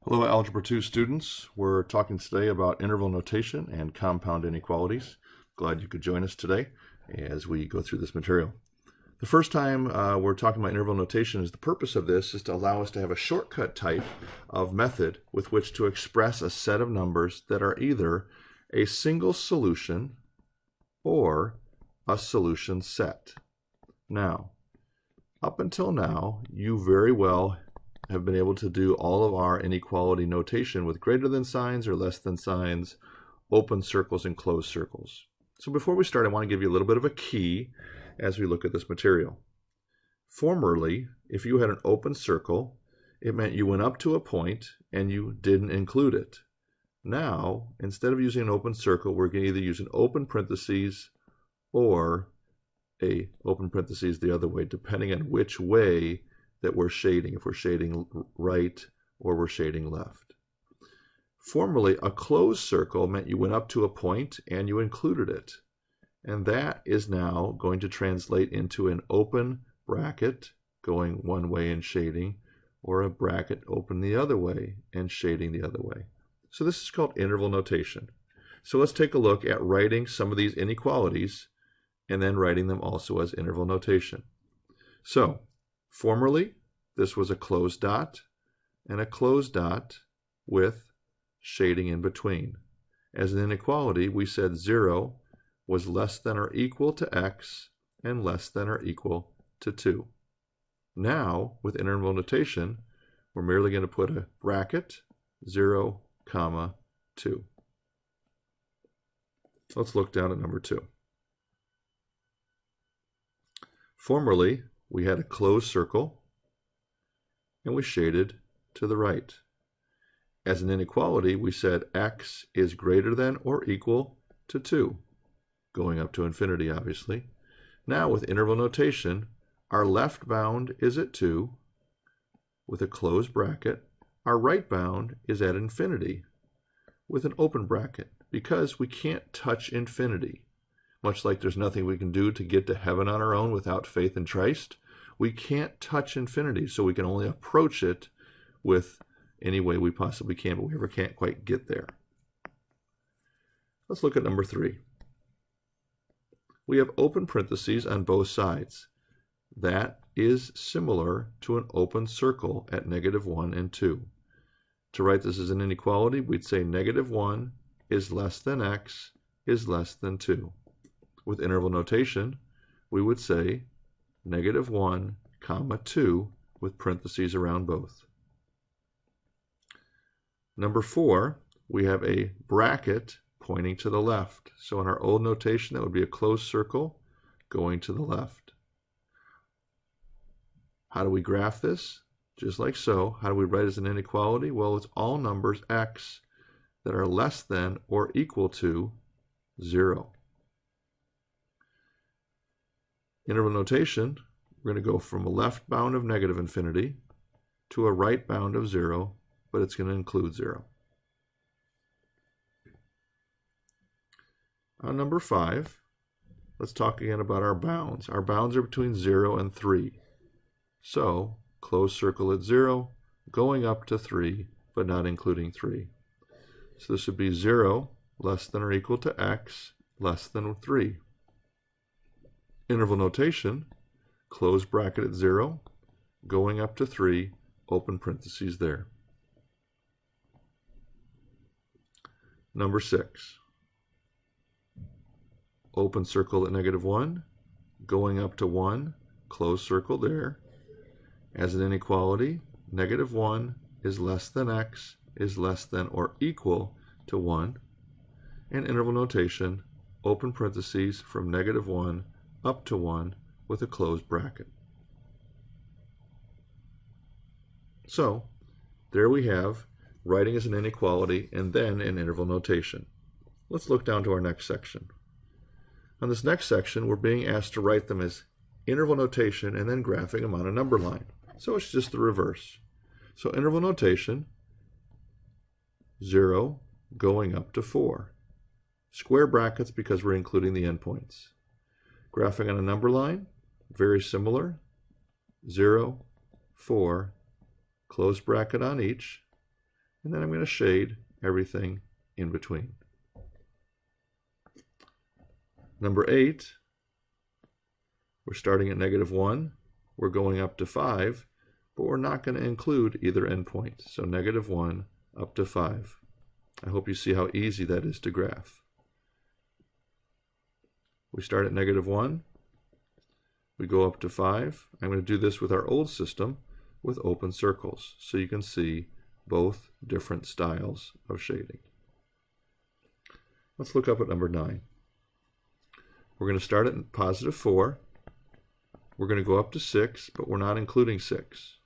Hello, Algebra 2 students. We're talking today about interval notation and compound inequalities. Glad you could join us today as we go through this material. The first time we're talking about interval notation is the purpose of this is to allow us to have a shortcut type of method with which to express a set of numbers that are either a single solution or a solution set. Now, up until now, you very well have been able to do all of our inequality notation with greater than signs or less than signs, open circles and closed circles. So before we start, I want to give you a little bit of a key as we look at this material. Formerly, if you had an open circle, it meant you went up to a point and you didn't include it. Now, instead of using an open circle, we're going to either use an open parentheses or a open parentheses the other way, depending on which way that we're shading, if we're shading right or we're shading left. Formerly, a closed circle meant you went up to a point and you included it. And that is now going to translate into an open bracket going one way and shading, or a bracket open the other way and shading the other way. So this is called interval notation. So let's take a look at writing some of these inequalities and then writing them also as interval notation. So, formerly, this was a closed dot and a closed dot with shading in between. As an inequality, we said 0 was less than or equal to x and less than or equal to 2. Now, with interval notation, we're merely going to put a bracket, 0, comma, 2. Let's look down at number 2. Formerly, we had a closed circle and we shaded to the right. As an inequality, we said x is greater than or equal to 2, going up to infinity, obviously. Now, with interval notation, our left bound is at 2 with a closed bracket. Our right bound is at infinity with an open bracket, because we can't touch infinity. Much like there's nothing we can do to get to heaven on our own without faith in Christ, we can't touch infinity, so we can only approach it with any way we possibly can, but we ever can't quite get there. Let's look at number 3. We have open parentheses on both sides. That is similar to an open circle at -1 and 2. To write this as an inequality, we'd say -1 is less than x is less than 2. With interval notation, we would say -1, comma 2 with parentheses around both. Number 4, we have a bracket pointing to the left. So in our old notation, that would be a closed circle going to the left. How do we graph this? Just like so. How do we write it as an inequality? Well, it's all numbers x that are less than or equal to 0. Interval notation, we're going to go from a left bound of negative infinity to a right bound of 0, but it's going to include 0. On number 5, let's talk again about our bounds. Our bounds are between 0 and 3. So, closed circle at 0, going up to 3, but not including 3. So this would be 0 less than or equal to x less than 3. Interval notation, closed bracket at 0, going up to 3, open parentheses there. Number 6. Open circle at -1, going up to 1, closed circle there. As an inequality, -1 is less than x is less than or equal to 1. And interval notation, open parentheses from -1 up to 1 with a closed bracket. So, there we have writing as an inequality and then an interval notation. Let's look down to our next section. On this next section, we're being asked to write them as interval notation and then graphing them on a number line. So it's just the reverse. So interval notation, 0 going up to 4. Square brackets because we're including the endpoints. Graphing on a number line, very similar, 0, 4, close bracket on each, and then I'm going to shade everything in between. Number 8, we're starting at -1, we're going up to 5, but we're not going to include either endpoint. So -1 up to 5. I hope you see how easy that is to graph. We start at -1, we go up to 5. I'm going to do this with our old system with open circles, so you can see both different styles of shading. Let's look up at number 9. We're going to start at +4. We're going to go up to 6, but we're not including 6.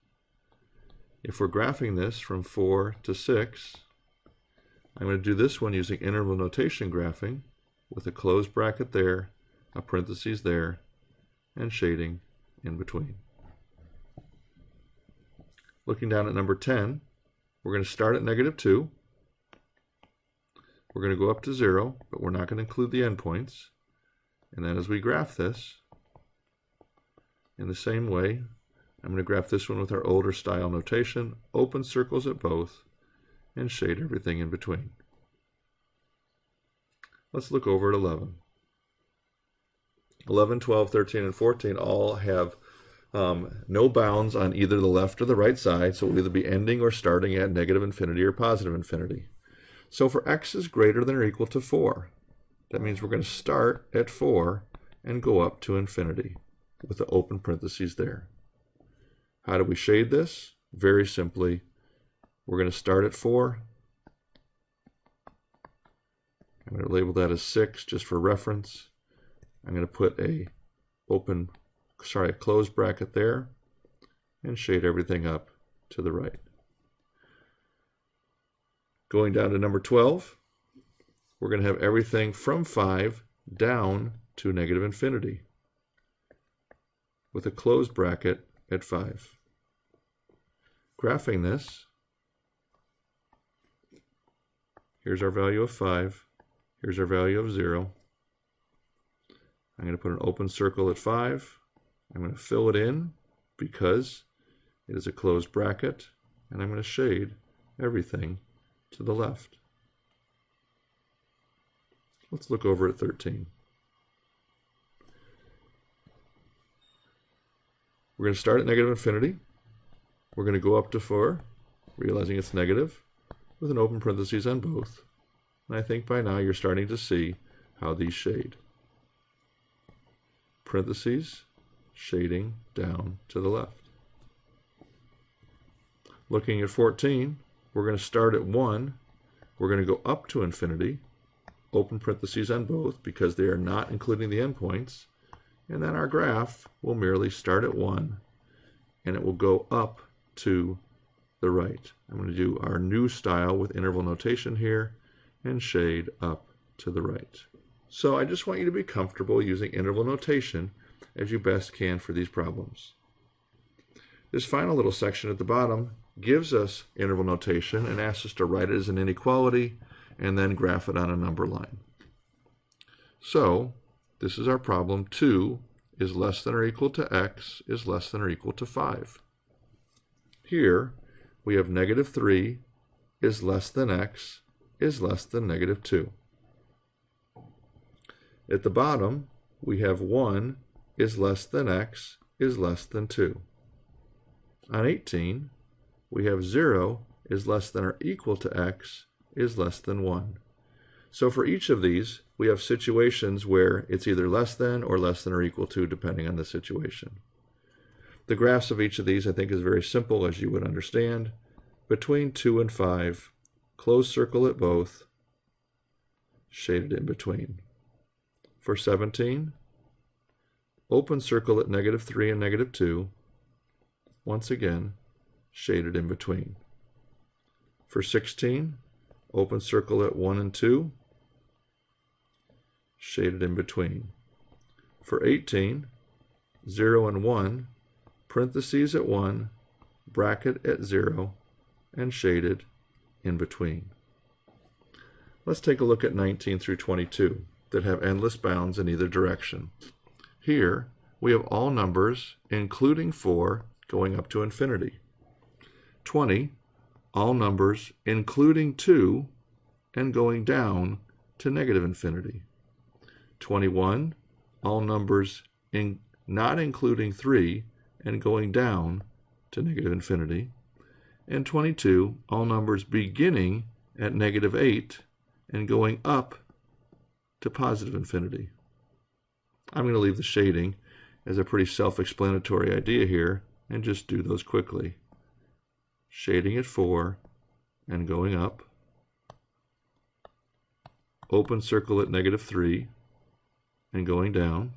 If we're graphing this from 4 to 6, I'm going to do this one using interval notation graphing with a closed bracket there, a parentheses there, and shading in between. Looking down at number 10, we're going to start at -2. We're going to go up to 0, but we're not going to include the endpoints. And then as we graph this, in the same way, I'm going to graph this one with our older style notation, open circles at both, and shade everything in between. Let's look over at 11. 11, 12, 13, and 14 all have no bounds on either the left or the right side, so we'll either be ending or starting at -infinity or +infinity. So for x is greater than or equal to 4, that means we're going to start at 4 and go up to infinity with the open parentheses there. How do we shade this? Very simply, we're going to start at 4. I'm going to label that as 6 just for reference. I'm going to put a closed bracket there and shade everything up to the right. Going down to number 12, we're going to have everything from 5 down to -infinity with a closed bracket at 5. Graphing this, here's our value of 5, here's our value of 0. I'm going to put an open circle at 5. I'm going to fill it in because it is a closed bracket, and I'm going to shade everything to the left. Let's look over at 13. We're going to start at -infinity. We're going to go up to 4, realizing it's negative, with an open parentheses on both. And I think by now you're starting to see how these shade. Parentheses, shading down to the left. Looking at 14, we're going to start at 1. We're going to go up to infinity, open parentheses on both because they are not including the endpoints. And then our graph will merely start at 1 and it will go up to the right. I'm going to do our new style with interval notation here and shade up to the right. So I just want you to be comfortable using interval notation as you best can for these problems. This final little section at the bottom gives us interval notation and asks us to write it as an inequality and then graph it on a number line. So this is our problem. 2 is less than or equal to x is less than or equal to 5. Here we have -3 is less than x is less than -2. At the bottom we have 1 is less than x is less than 2. On 18 we have 0 is less than or equal to x is less than 1. So for each of these, we have situations where it's either less than or equal to, depending on the situation. The graphs of each of these, I think, is very simple, as you would understand. Between 2 and 5, closed circle at both, shaded in between. For 17, open circle at -3 and -2, once again, shaded in between. For 16, open circle at 1 and 2, shaded in between. For 18, 0 and 1, parentheses at 1, bracket at 0, and shaded in between. Let's take a look at 19 through 22 that have endless bounds in either direction. Here we have all numbers, including 4, going up to infinity. 20, all numbers including 2 and going down to negative infinity. 21, all numbers not including 3 and going down to negative infinity. And 22, all numbers beginning at negative 8 and going up to positive infinity. I'm going to leave the shading as a pretty self-explanatory idea here and just do those quickly. Shading at 4 and going up. Open circle at negative 3 and going down.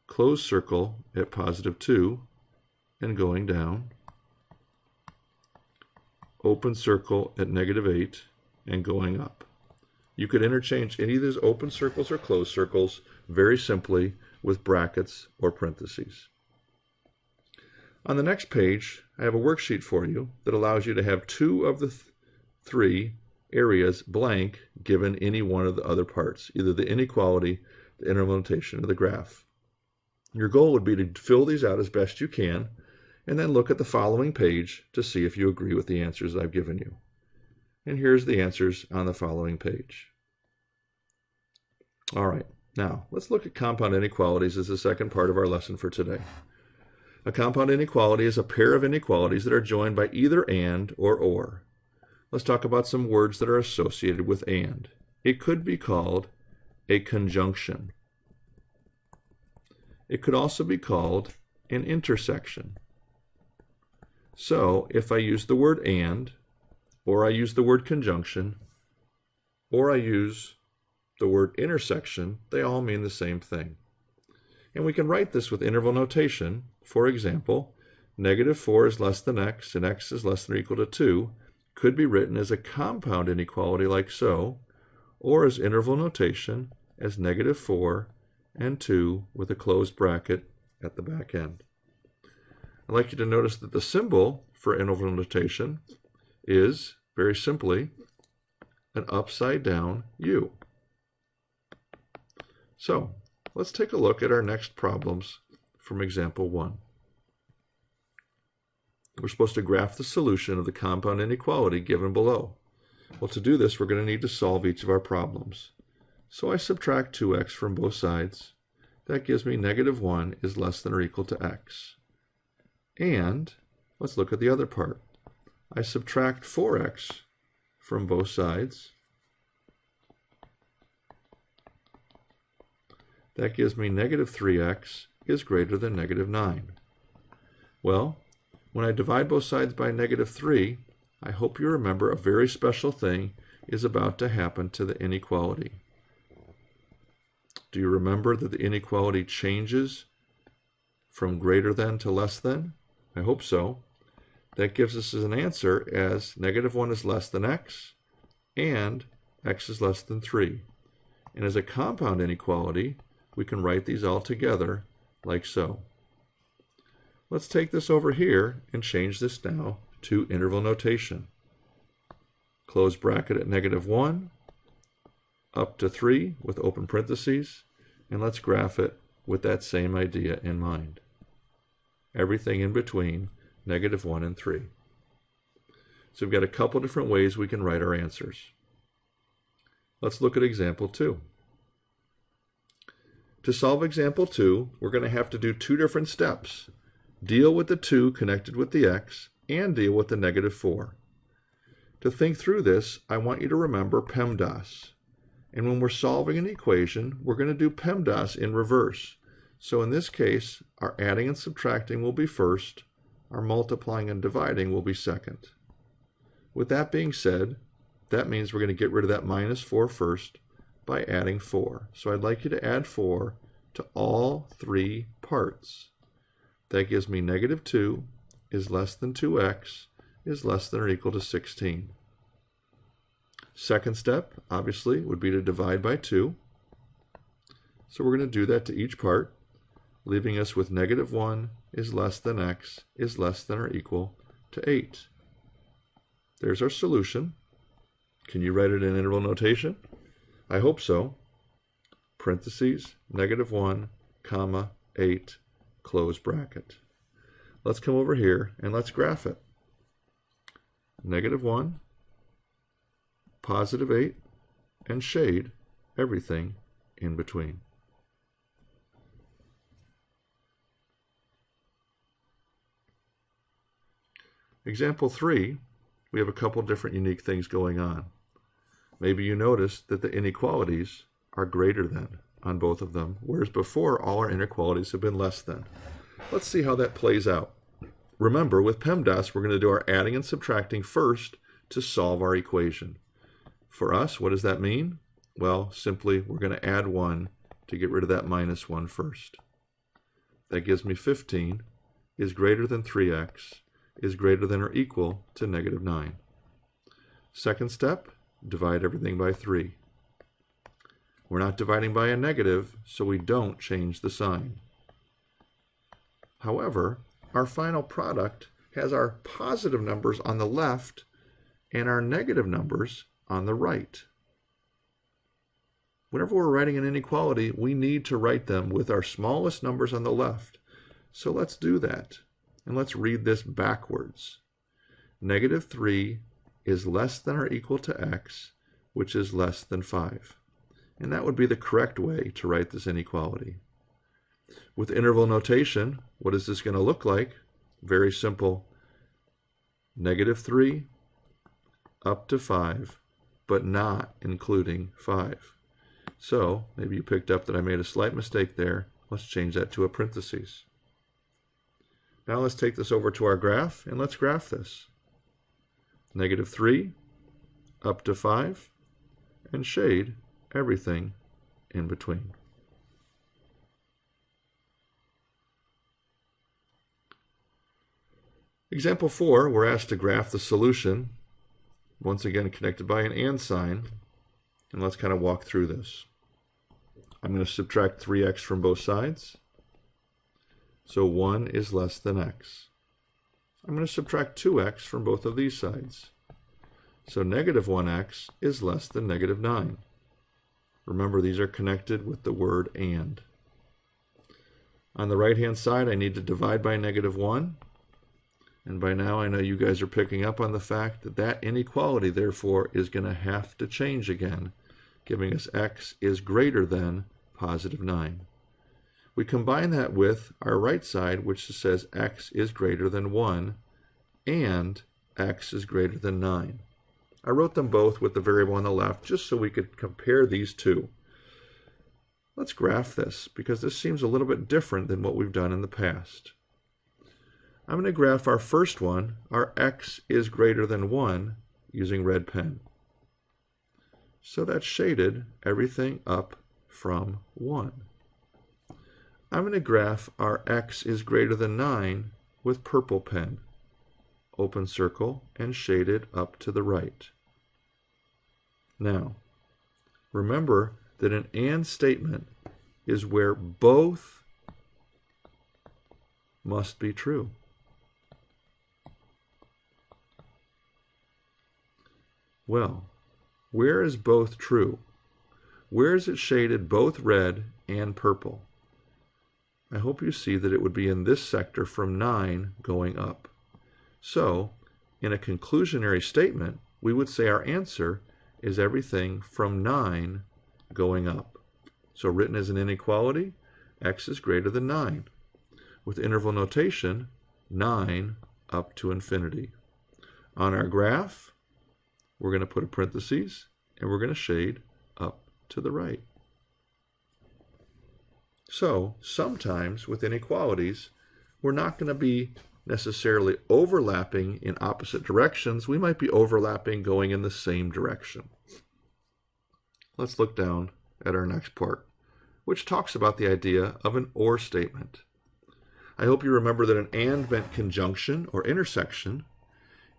Close circle at positive 2 and going down. Open circle at negative 8 and going up. You could interchange any of these open circles or closed circles very simply with brackets or parentheses. On the next page, I have a worksheet for you that allows you to have 2 of the 3 areas blank given any one of the other parts, either the inequality, the interval notation, or the graph. Your goal would be to fill these out as best you can, and then look at the following page to see if you agree with the answers I've given you. And here's the answers on the following page. All right, now let's look at compound inequalities as the second part of our lesson for today. A compound inequality is a pair of inequalities that are joined by either and or. Let's talk about some words that are associated with and. It could be called a conjunction. It could also be called an intersection. So if I use the word and, or I use the word conjunction, or I use the word intersection, they all mean the same thing. And we can write this with interval notation. For example, negative 4 is less than x, and x is less than or equal to 2, could be written as a compound inequality like so, or as interval notation as negative 4 and 2 with a closed bracket at the back end. I'd like you to notice that the symbol for interval notation is, very simply, an upside down U. So, let's take a look at our next problems from example 1. We're supposed to graph the solution of the compound inequality given below. Well, to do this, we're going to need to solve each of our problems. So I subtract 2x from both sides. That gives me negative 1 is less than or equal to x. And let's look at the other part. I subtract 4x from both sides. That gives me negative 3x is greater than negative 9. Well, when I divide both sides by negative 3, I hope you remember a very special thing is about to happen to the inequality. Do you remember that the inequality changes from greater than to less than? I hope so. That gives us an answer as negative 1 is less than x, and x is less than 3. And as a compound inequality, we can write these all together like so. Let's take this over here and change this now to interval notation. Close bracket at negative 1, up to 3 with open parentheses, and let's graph it with that same idea in mind. Everything in between negative 1 and 3. So we've got a couple different ways we can write our answers. Let's look at example 2. To solve example 2, we're going to have to do 2 different steps. Deal with the 2 connected with the x, and deal with the negative 4. To think through this, I want you to remember PEMDAS. And when we're solving an equation, we're going to do PEMDAS in reverse. So in this case, our adding and subtracting will be first, our multiplying and dividing will be second. With that being said, that means we're going to get rid of that minus 4 first by adding 4. So I'd like you to add 4 to all 3 parts. That gives me negative 2 is less than 2x is less than or equal to 16. Second step, obviously, would be to divide by 2. So we're going to do that to each part, leaving us with negative 1 is less than x is less than or equal to 8. There's our solution. Can you write it in interval notation? I hope so. Parentheses, negative 1, comma, 8, close bracket. Let's come over here and let's graph it. -1, +8, and shade everything in between. Example 3, we have a couple different unique things going on. Maybe you noticed that the inequalities are greater than on both of them, whereas before all our inequalities have been less than. Let's see how that plays out. Remember, with PEMDAS, we're going to do our adding and subtracting first to solve our equation. For us, what does that mean? Well, simply we're going to add 1 to get rid of that -1 first. That gives me 15 is greater than 3x is greater than or equal to -9. Second step, divide everything by 3. We're not dividing by a negative, so we don't change the sign. However, our final product has our positive numbers on the left and our negative numbers on the right. Whenever we're writing an inequality, we need to write them with our smallest numbers on the left. So let's do that. And let's read this backwards. -3 is less than or equal to x, which is less than 5. And that would be the correct way to write this inequality. With interval notation, what is this going to look like? Very simple. -3 up to 5, but not including 5. So maybe you picked up that I made a slight mistake there. Let's change that to a parentheses. Now let's take this over to our graph and let's graph this. -3 up to 5 and shade everything in between. Example 4, we're asked to graph the solution, once again connected by an and sign, and let's kind of walk through this. I'm going to subtract 3x from both sides, so 1 is less than x. I'm going to subtract 2x from both of these sides, so -1x is less than -9. Remember, these are connected with the word and. On the right-hand side, I need to divide by -1. And by now, I know you guys are picking up on the fact that that inequality, therefore, is going to have to change again, giving us x is greater than +9. We combine that with our right side, which says x is greater than 1 and x is greater than 9. I wrote them both with the variable on the left just so we could compare these two. Let's graph this because this seems a little bit different than what we've done in the past. I'm going to graph our first one, our x is greater than 1, using red pen. So that's shaded everything up from 1. I'm going to graph our x is greater than 9 with purple pen. Open circle and shaded up to the right. Now, remember that an and statement is where both must be true. Well, where is both true? Where is it shaded both red and purple? I hope you see that it would be in this sector from 9 going up. So, in a conclusionary statement, we would say our answer is everything from 9 going up. So written as an inequality, x is greater than 9. With interval notation, 9 up to infinity. On our graph, we're going to put a parentheses, and we're going to shade up to the right. So, sometimes with inequalities, we're not going to be necessarily overlapping in opposite directions. We might be overlapping going in the same direction. Let's look down at our next part, which talks about the idea of an or statement. I hope you remember that an and meant conjunction or intersection.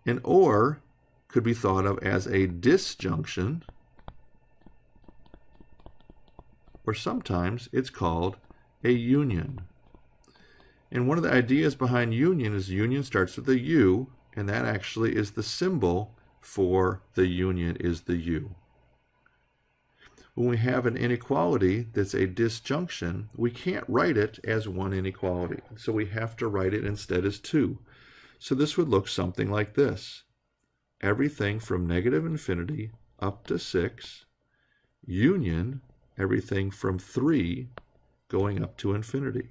An or could be thought of as a disjunction, or sometimes it's called a union. And one of the ideas behind union is union starts with a U, and that actually is the symbol for the union is the U. When we have an inequality that's a disjunction, we can't write it as one inequality, so we have to write it instead as two. So this would look something like this. everything from negative infinity up to 6, union everything from 3 going up to infinity.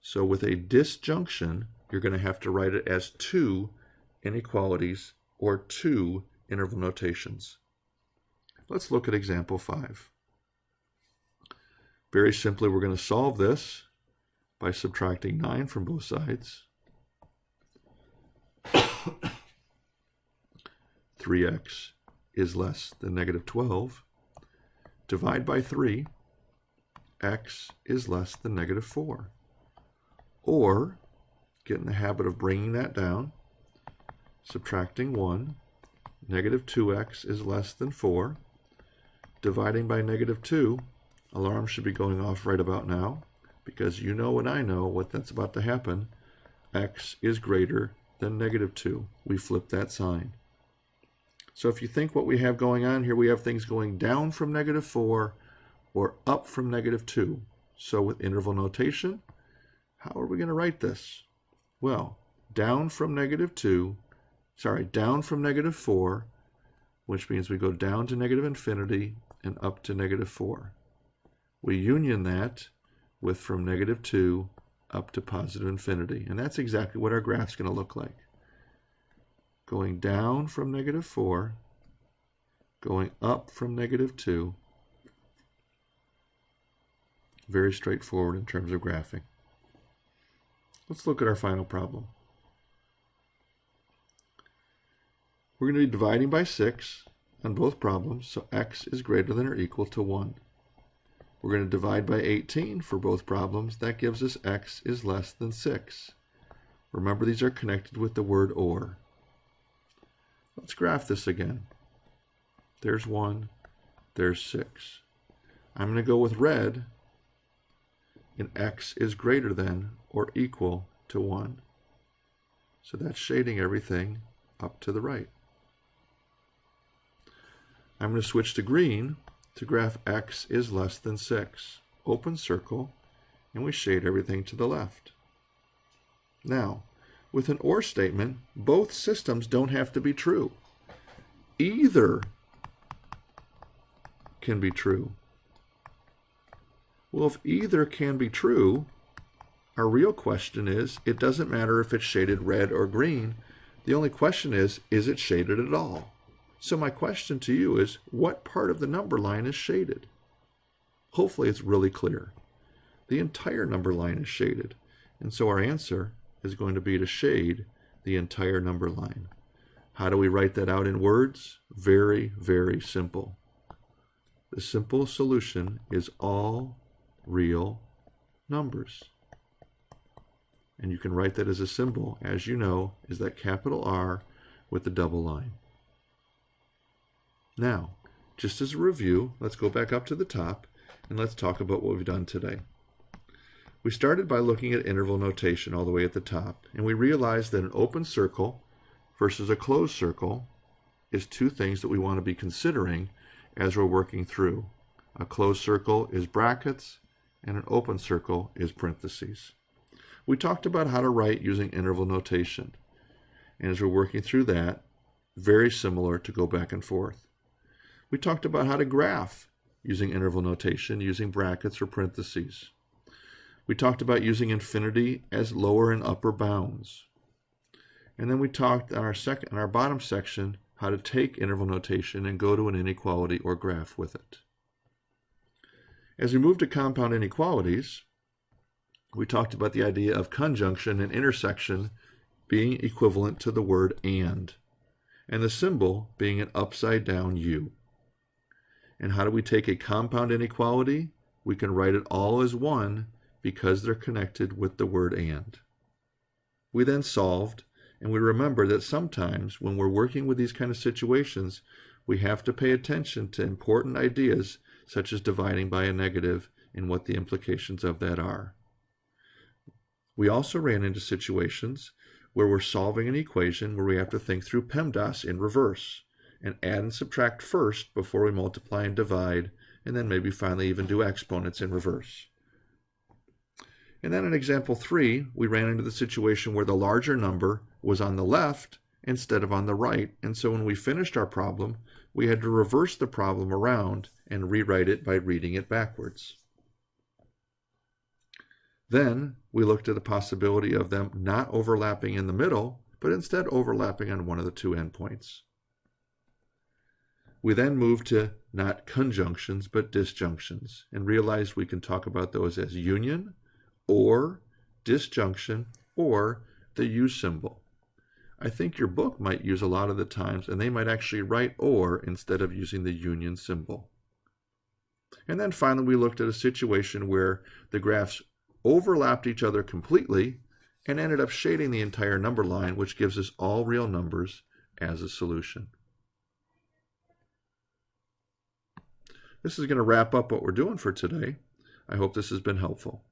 So with a disjunction, you're going to have to write it as 2 inequalities or 2 interval notations. Let's look at example 5. Very simply, we're going to solve this by subtracting 9 from both sides. 3x is less than negative 12. Divide by 3, x is less than negative 4. Or, get in the habit of bringing that down, subtracting 1, negative 2x is less than 4. Dividing by negative 2, alarm should be going off right about now, because you know and I know what that's about to happen. X is greater than negative 2. We flip that sign. So if you think what we have going on here, we have things going down from negative 4 or up from negative 2. So with interval notation, how are we going to write this? Well, down from negative 4, which means we go down to negative infinity and up to negative 4. We union that with from negative 2 up to positive infinity. And that's exactly what our graph's going to look like. Going down from negative 4, going up from negative 2. Very straightforward in terms of graphing. Let's look at our final problem. We're going to be dividing by 6 on both problems, so x is greater than or equal to 1. We're going to divide by 18 for both problems. That gives us x is less than 6. Remember, these are connected with the word or. Let's graph this again. There's 1, there's 6. I'm going to go with red, and x is greater than or equal to 1. So that's shading everything up to the right. I'm going to switch to green to graph x is less than 6. Open circle, and we shade everything to the left. Now, with an or statement, both systems don't have to be true. Either can be true. Well, if either can be true, our real question is, it doesn't matter if it's shaded red or green. The only question is it shaded at all? So my question to you is, what part of the number line is shaded? Hopefully it's really clear. The entire number line is shaded. And so our answer is going to be to shade the entire number line. How do we write that out in words? Very, very simple. The simple solution is all real numbers. And you can write that as a symbol, as you know, is that capital R with the double line. Now, just as a review, let's go back up to the top and let's talk about what we've done today. We started by looking at interval notation all the way at the top, and we realized that an open circle versus a closed circle is two things that we want to be considering as we're working through. A closed circle is brackets, and an open circle is parentheses. We talked about how to write using interval notation, and as we're working through that, very similar to go back and forth. We talked about how to graph using interval notation, using brackets or parentheses. We talked about using infinity as lower and upper bounds. And then we talked on our bottom section how to take interval notation and go to an inequality or graph with it. As we move to compound inequalities, we talked about the idea of conjunction and intersection being equivalent to the word and the symbol being an upside down U. And how do we take a compound inequality? We can write it all as one because they're connected with the word and. We then solved, and we remember that sometimes when we're working with these kind of situations, we have to pay attention to important ideas such as dividing by a negative and what the implications of that are. We also ran into situations where we're solving an equation where we have to think through PEMDAS in reverse and add and subtract first before we multiply and divide, and then maybe finally even do exponents in reverse. And then in example 3, we ran into the situation where the larger number was on the left instead of on the right. And so when we finished our problem, we had to reverse the problem around and rewrite it by reading it backwards. Then we looked at the possibility of them not overlapping in the middle, but instead overlapping on one of the two endpoints. We then moved to not conjunctions, but disjunctions, and realized we can talk about those as union, or disjunction, or the U symbol. I think your book might use a lot of the times, and they might actually write or instead of using the union symbol. And then finally, we looked at a situation where the graphs overlapped each other completely and ended up shading the entire number line, which gives us all real numbers as a solution. This is going to wrap up what we're doing for today. I hope this has been helpful.